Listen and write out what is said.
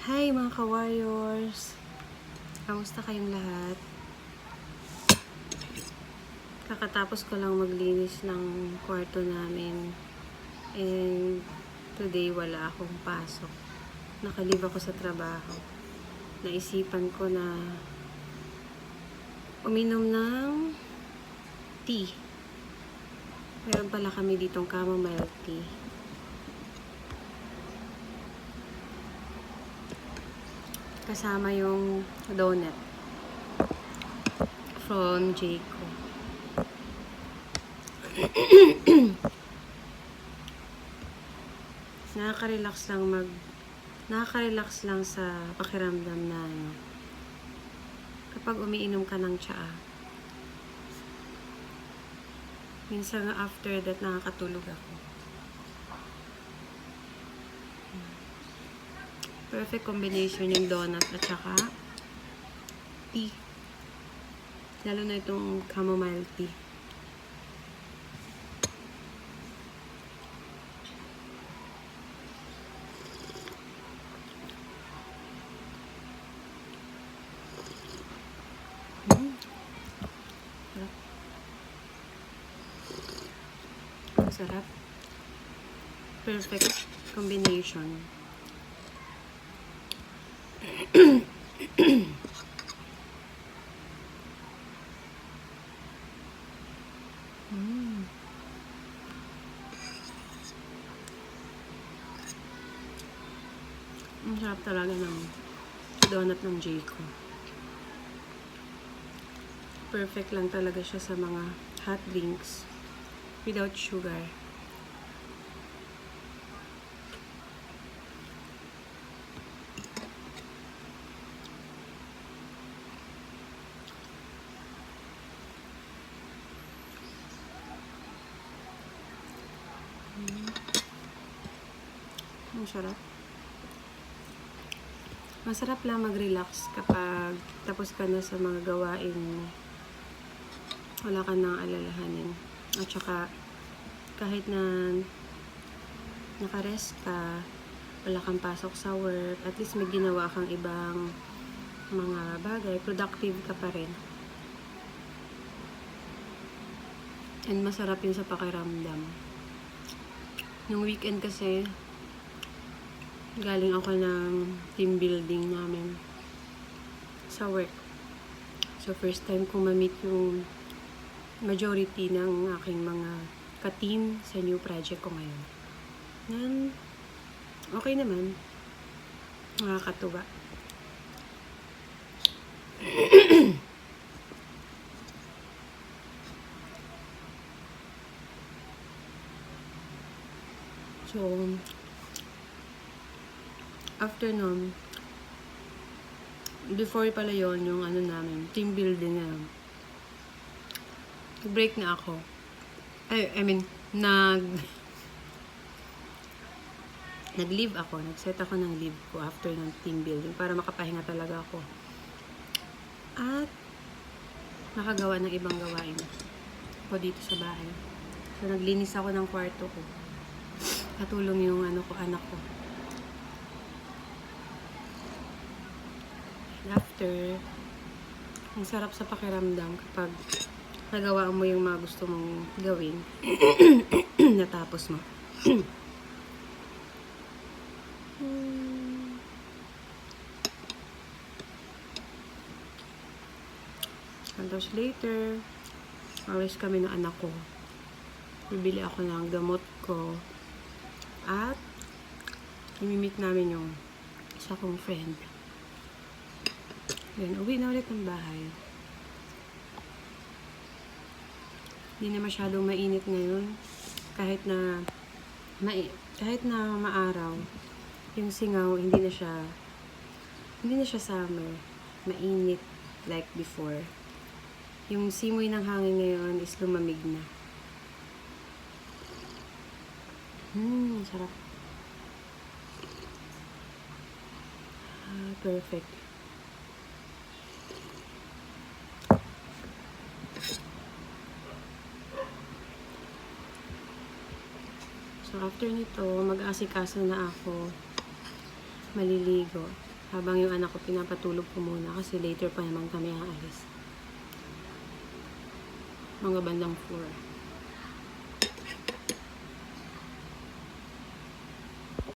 Hi mga ka-warriors! Kamusta kayong lahat? Kakatapos ko lang maglinis ng kwarto namin. And today wala akong pasok. Nakalib ako sa trabaho. Naisipan ko na uminom ng tea. Meron pala kami ditong chamomile tea. Kasama yung donut from Jayco. Nakaka-relax lang sa pakiramdam na kapag umiinom ka ng tsaa. Minsan after that nakakatulog ako. Perfect combination yung donut at saka tea. Lalo na itong chamomile tea. Sarap. Perfect combination. Ang sarap talaga ng donut ng Jayco. Perfect lang talaga siya sa mga hot drinks without sugar. Ang sarap. Masarap lang mag-relax kapag tapos ka na sa mga gawain mo. Wala ka nang alalahanin. At saka, kahit na nakarest ka, wala kang pasok sa work, at least may ginawa kang ibang mga bagay, productive ka pa rin. And masarap yun sa pakiramdam. Nung weekend kasi, galing ako ng team building namin sa work. So, first time kong ma-meet yung majority ng aking mga ka-team sa new project ko ngayon. Yan, okay naman. Nakakatuwa. So, after nun, before pala yon yung ano namin, team building na break na ako. Nag-leave ako. Nag-set ako ng leave ko after ng team building para makapahinga talaga ako. At nakagawa ng ibang gawain ko dito sa bahay. So, naglinis ako ng kwarto ko. Katulong yung anak ko. After, ang sarap sa pakiramdam kapag nagawa mo yung mga gusto mong gawin. Natapos mo. Tapos later, always kami ng anak ko. Bibili ako ng gamot ko. At, imimit namin yung isa kong friend. Then, uwi na ulit ng bahay. Hindi na masyadong mainit ngayon. Kahit na maaraw, yung singaw, hindi na siya summer. Mainit like before. Yung simoy ng hangin ngayon is lumamig na. Sarap. Perfect. So, after nito, mag-aasikaso na ako. Maliligo. Habang yung anak ko pinapatulog ko muna kasi later pa naman kami aalis. Mga bandang 4.